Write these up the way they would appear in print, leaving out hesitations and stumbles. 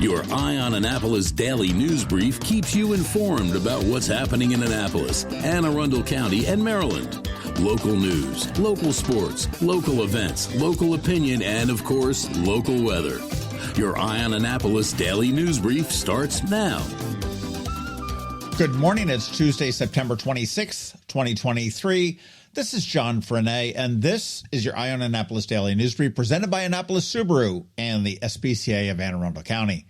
Your Eye on Annapolis daily news brief keeps you informed about what's happening in Annapolis, Anne Arundel County, and Maryland. Local news, local sports, local events, local opinion, and, of course, local weather. Your Eye on Annapolis daily news brief starts now. Good morning. It's Tuesday, September 26th, 2023. This is John Frenaye, and this is your Eye on Annapolis daily news brief presented by Annapolis Subaru and the SPCA of Anne Arundel County.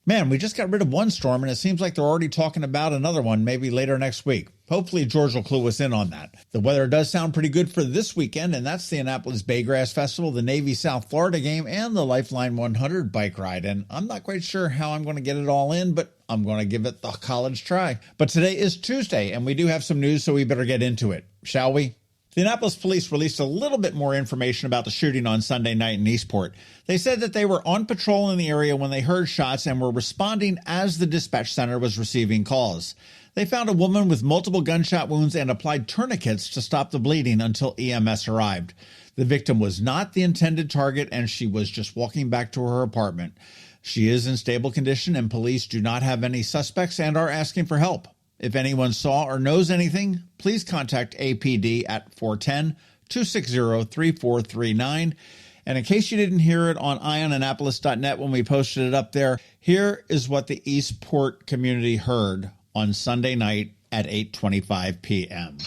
Man, we just got rid of one storm, and it seems like they're already talking about another one maybe later next week. Hopefully, George will clue us in on that. The weather does sound pretty good for this weekend, and that's the Annapolis Baygrass Festival, the Navy South Florida game, and the Lifeline 100 bike ride. And I'm not quite sure how I'm going to get it all in, but I'm going to give it the college try. But today is Tuesday, and we do have some news, so we better get into it, shall we? The Annapolis police released a little bit more information about the shooting on Sunday night in Eastport. They said that they were on patrol in the area when they heard shots and were responding as the dispatch center was receiving calls. They found a woman with multiple gunshot wounds and applied tourniquets to stop the bleeding until EMS arrived. The victim was not the intended target, and she was just walking back to her apartment. She is in stable condition, and police do not have any suspects and are asking for help. If anyone saw or knows anything, please contact APD at 410-260-3439. And in case you didn't hear it on eyeonannapolis.net when we posted it up there, here is what the Eastport community heard on Sunday night at 8:25 p.m.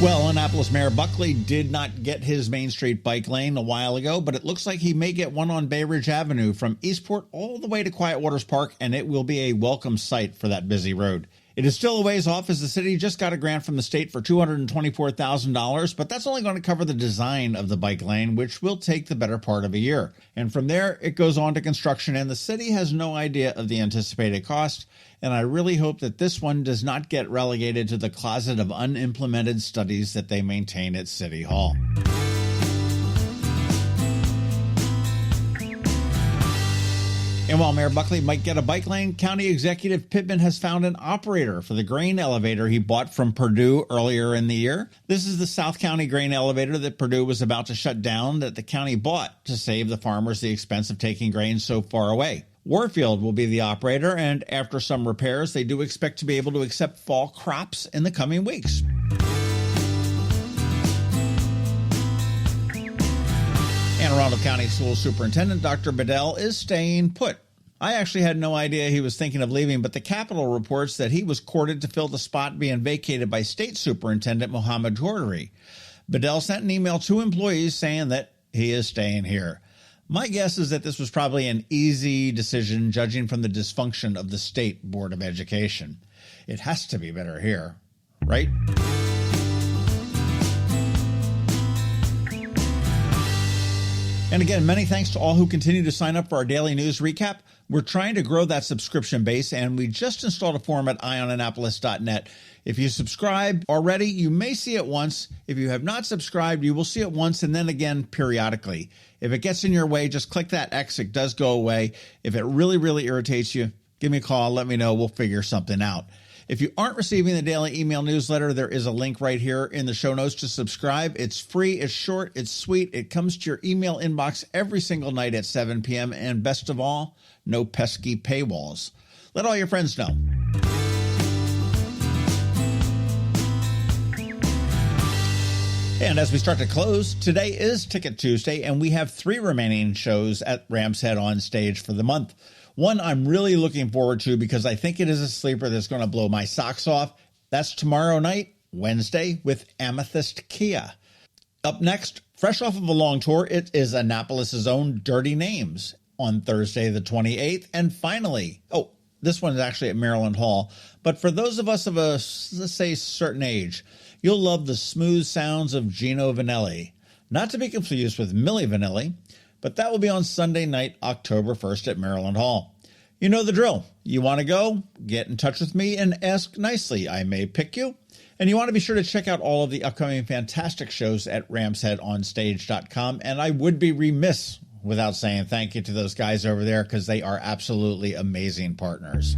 Well, Annapolis Mayor Buckley did not get his Main Street bike lane a while ago, but it looks like he may get one on Bay Ridge Avenue from Eastport all the way to Quiet Waters Park, and it will be a welcome sight for that busy road. It is still a ways off as the city just got a grant from the state for $224,000, but that's only going to cover the design of the bike lane, which will take the better part of a year. And from there, it goes on to construction, and the city has no idea of the anticipated cost. And I really hope that this one does not get relegated to the closet of unimplemented studies that they maintain at City Hall. And while Mayor Buckley might get a bike lane, County Executive Pittman has found an operator for the grain elevator he bought from Purdue earlier in the year. This is the South County grain elevator that Purdue was about to shut down that the county bought to save the farmers the expense of taking grain so far away. Warfield will be the operator, and after some repairs, they do expect to be able to accept fall crops in the coming weeks. Anne Arundel County School Superintendent Dr. Bedell is staying put. I actually had no idea he was thinking of leaving, but the Capitol reports that he was courted to fill the spot being vacated by State Superintendent Mohammed Jordery. Bedell sent an email to employees saying that he is staying here. My guess is that this was probably an easy decision, judging from the dysfunction of the State Board of Education. It has to be better here, right? And again, many thanks to all who continue to sign up for our daily news recap. We're trying to grow that subscription base, and we just installed a form at eyeonannapolis.net. If you subscribe already, you may see it once. If you have not subscribed, you will see it once and then again periodically. If it gets in your way, just click that X. It does go away. If it really, really irritates you, give me a call. Let me know. We'll figure something out. If you aren't receiving the daily email newsletter, there is a link right here in the show notes to subscribe. It's free, it's short, it's sweet. It comes to your email inbox every single night at 7 p.m. And best of all, no pesky paywalls. Let all your friends know. And as we start to close, today is Ticket Tuesday, and we have 3 remaining shows at Ram's Head on Stage for the month. One I'm really looking forward to because I think it is a sleeper that's going to blow my socks off. That's tomorrow night, Wednesday, with Amethyst Kia. Up next, fresh off of a long tour, it is Annapolis' own Dirty Names on Thursday the 28th. And finally, this one is actually at Maryland Hall. But for those of us of a, let's say, certain age, you'll love the smooth sounds of Gino Vanelli. Not to be confused with Milli Vanilli, but that will be on Sunday night, October 1st at Maryland Hall. You know the drill. You want to go? Get in touch with me and ask nicely. I may pick you. And you want to be sure to check out all of the upcoming fantastic shows at ramsheadonstage.com. And I would be remiss without saying thank you to those guys over there because they are absolutely amazing partners.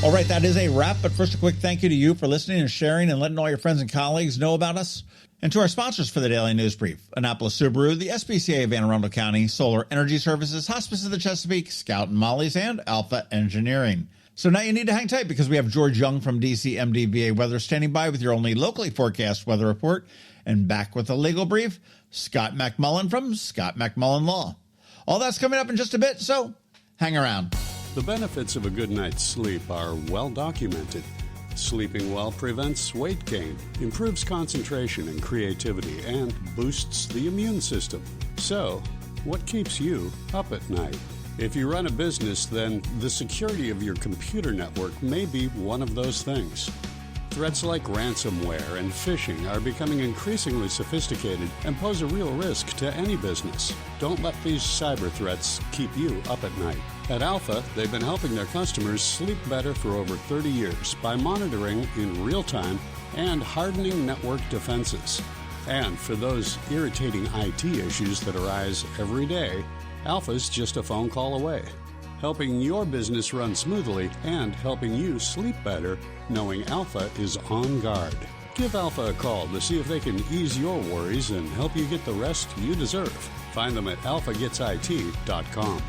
All right, that is a wrap. But first, a quick thank you to you for listening and sharing and letting all your friends and colleagues know about us. And to our sponsors for the Daily News Brief, Annapolis Subaru, the SPCA of Anne Arundel County, Solar Energy Services, Hospice of the Chesapeake, Scout and Molly's, and Alpha Engineering. So now you need to hang tight because we have George Young from DCMDVA Weather standing by with your only locally forecast weather report. And back with the legal brief, Scott MacMullan from Scott MacMullan Law. All that's coming up in just a bit, so hang around. The benefits of a good night's sleep are well documented. Sleeping well prevents weight gain, improves concentration and creativity, and boosts the immune system. So, what keeps you up at night? If you run a business, then the security of your computer network may be one of those things. Threats like ransomware and phishing are becoming increasingly sophisticated and pose a real risk to any business. Don't let these cyber threats keep you up at night. At Alpha, they've been helping their customers sleep better for over 30 years by monitoring in real time and hardening network defenses. And for those irritating IT issues that arise every day, Alpha's just a phone call away, helping your business run smoothly and helping you sleep better, knowing Alpha is on guard. Give Alpha a call to see if they can ease your worries and help you get the rest you deserve. Find them at alphagetsit.com.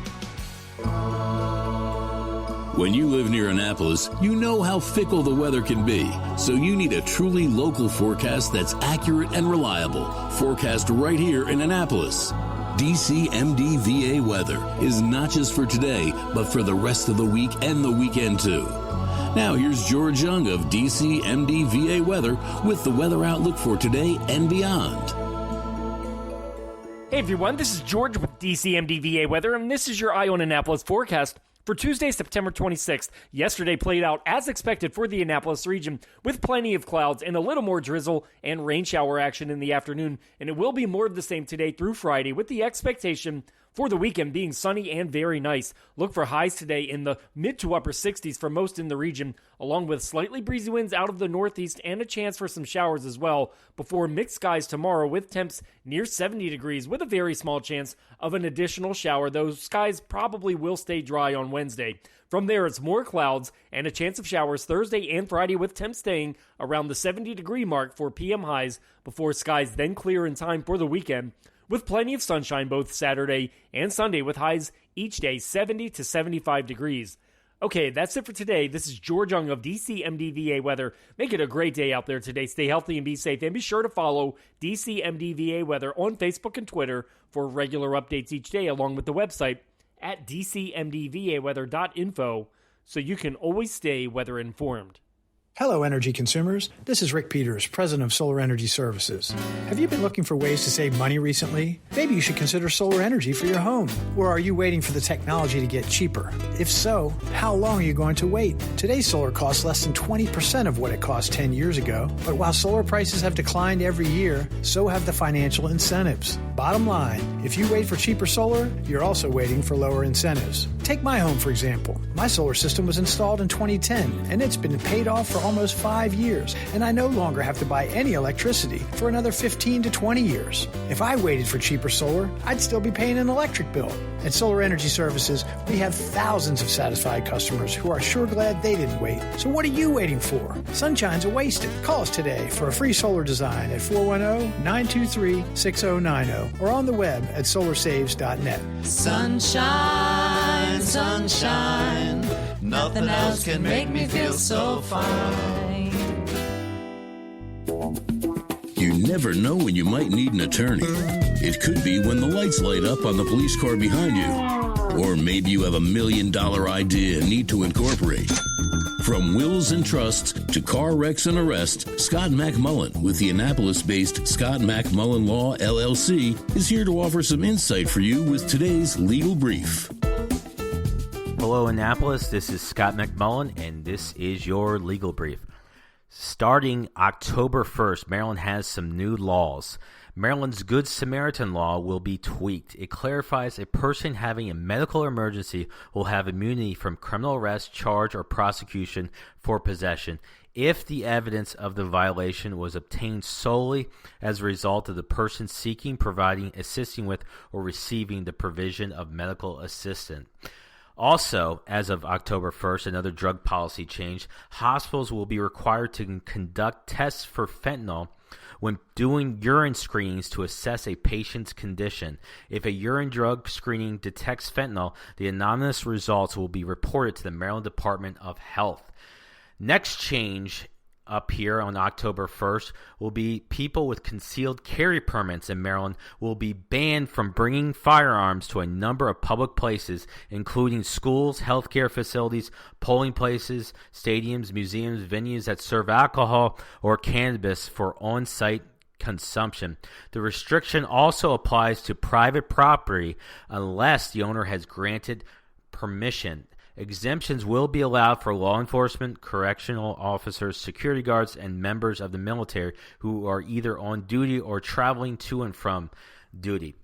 When you live near Annapolis, you know how fickle the weather can be. So you need a truly local forecast that's accurate and reliable. Forecast right here in Annapolis. DCMDVA Weather is not just for today, but for the rest of the week and the weekend too. Now here's George Young of DCMDVA Weather with the weather outlook for today and beyond. Hey everyone, this is George with DCMDVA Weather, and this is your Eye on Annapolis forecast for Tuesday, September 26th. Yesterday played out as expected for the Annapolis region, with plenty of clouds and a little more drizzle and rain shower action in the afternoon, and it will be more of the same today through Friday, with the expectation for the weekend being sunny and very nice. Look for highs today in the mid to upper 60s for most in the region, along with slightly breezy winds out of the northeast and a chance for some showers as well, before mixed skies tomorrow with temps near 70 degrees with a very small chance of an additional shower. Those skies probably will stay dry on Wednesday. From there, it's more clouds and a chance of showers Thursday and Friday, with temps staying around the 70-degree mark for PM highs before skies then clear in time for the weekend, with plenty of sunshine both Saturday and Sunday, with highs each day 70 to 75 degrees. Okay, that's it for today. This is George Young of DCMDVA Weather. Make it a great day out there today. Stay healthy and be safe. And be sure to follow DCMDVA Weather on Facebook and Twitter for regular updates each day, along with the website at dcmdvaweather.info, so you can always stay weather informed. Hello, energy consumers. This is Rick Peters, president of Solar Energy Services. Have you been looking for ways to save money recently? Maybe you should consider solar energy for your home. Or are you waiting for the technology to get cheaper? If so, how long are you going to wait? Today's solar costs less than 20% of what it cost 10 years ago. But while solar prices have declined every year, so have the financial incentives. Bottom line, if you wait for cheaper solar, you're also waiting for lower incentives. Take my home, for example. My solar system was installed in 2010, and it's been paid off for almost 5 years, and I no longer have to buy any electricity for another 15 to 20 years. If I waited for cheaper solar, I'd still be paying an electric bill. At Solar Energy Services, we have thousands of satisfied customers who are sure glad they didn't wait. So what are you waiting for? Sunshine's a wasted. Call us today for a free solar design at 410-923-6090 or on the web at solarsaves.net. Sunshine, sunshine, nothing else can make me feel so fine. You never know when you might need an attorney. It could be when the lights light up on the police car behind you. Or maybe you have $1 million idea and need to incorporate. From wills and trusts to car wrecks and arrests, Scott MacMullan with the Annapolis-based Scott MacMullan Law, LLC, is here to offer some insight for you with today's legal brief. Hello, Annapolis. This is Scott MacMullan, and this is your legal brief. Starting October 1st, Maryland has some new laws. Maryland's Good Samaritan Law will be tweaked. It clarifies a person having a medical emergency will have immunity from criminal arrest, charge, or prosecution for possession if the evidence of the violation was obtained solely as a result of the person seeking, providing, assisting with, or receiving the provision of medical assistance. Also, as of October 1st, another drug policy change, hospitals will be required to conduct tests for fentanyl when doing urine screenings to assess a patient's condition. If a urine drug screening detects fentanyl, the anonymous results will be reported to the Maryland Department of Health. Next change up here on October 1st will be people with concealed carry permits in Maryland will be banned from bringing firearms to a number of public places, including schools, healthcare facilities, polling places, stadiums, museums, venues that serve alcohol or cannabis for on-site consumption. The restriction also applies to private property unless the owner has granted permission. Exemptions will be allowed for law enforcement, correctional officers, security guards, and members of the military who are either on duty or traveling to and from duty.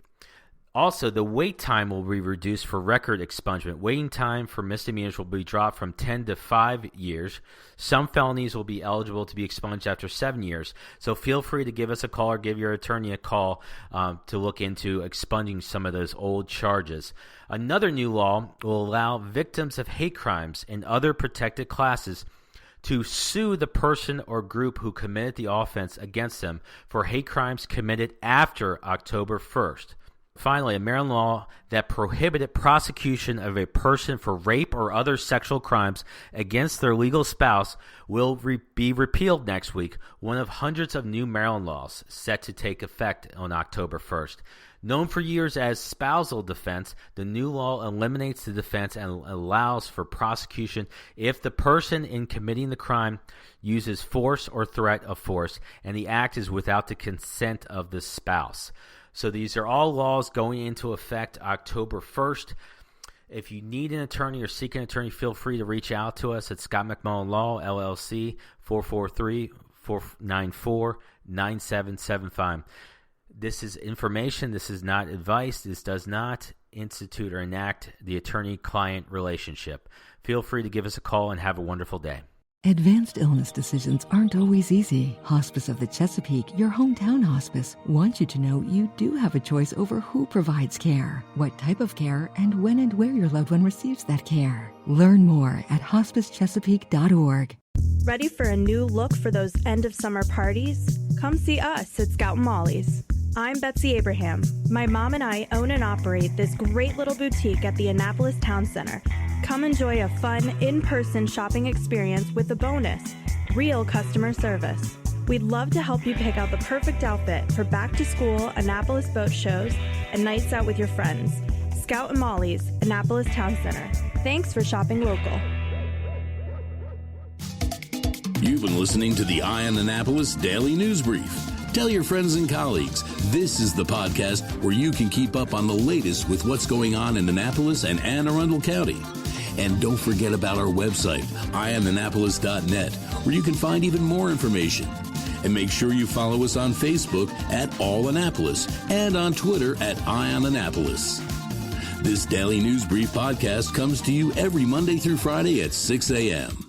Also, the wait time will be reduced for record expungement. Waiting time for misdemeanors will be dropped from 10 to 5 years. Some felonies will be eligible to be expunged after 7 years. So feel free to give us a call or give your attorney a call to look into expunging some of those old charges. Another new law will allow victims of hate crimes and other protected classes to sue the person or group who committed the offense against them for hate crimes committed after October 1st. Finally, a Maryland law that prohibited prosecution of a person for rape or other sexual crimes against their legal spouse will be repealed next week, one of hundreds of new Maryland laws set to take effect on October 1st. Known for years as spousal defense, the new law eliminates the defense and allows for prosecution if the person in committing the crime uses force or threat of force, and the act is without the consent of the spouse. So these are all laws going into effect October 1st. If you need an attorney or seek an attorney, feel free to reach out to us at Scott MacMullan Law, LLC, 443-494-9775. This is information. This is not advice. This does not institute or enact the attorney-client relationship. Feel free to give us a call and have a wonderful day. Advanced illness decisions aren't always easy. Hospice of the Chesapeake, your hometown hospice, wants you to know you do have a choice over who provides care, what type of care, and when and where your loved one receives that care. Learn more at hospicechesapeake.org. Ready for a new look for those end-of-summer parties? Come see us at Scout and Molly's. I'm Betsy Abraham. My mom and I own and operate this great little boutique at the Annapolis Town Center. Come enjoy a fun, in-person shopping experience with a bonus, real customer service. We'd love to help you pick out the perfect outfit for back-to-school Annapolis boat shows and nights out with your friends. Scout and Molly's, Annapolis Town Center. Thanks for shopping local. You've been listening to the Eye on Annapolis Daily News Brief. Tell your friends and colleagues, this is the podcast where you can keep up on the latest with what's going on in Annapolis and Anne Arundel County. And don't forget about our website, eyeonannapolis.net, where you can find even more information. And make sure you follow us on Facebook at All Annapolis and on Twitter at Eye on Annapolis. This Daily News Brief podcast comes to you every Monday through Friday at 6 a.m.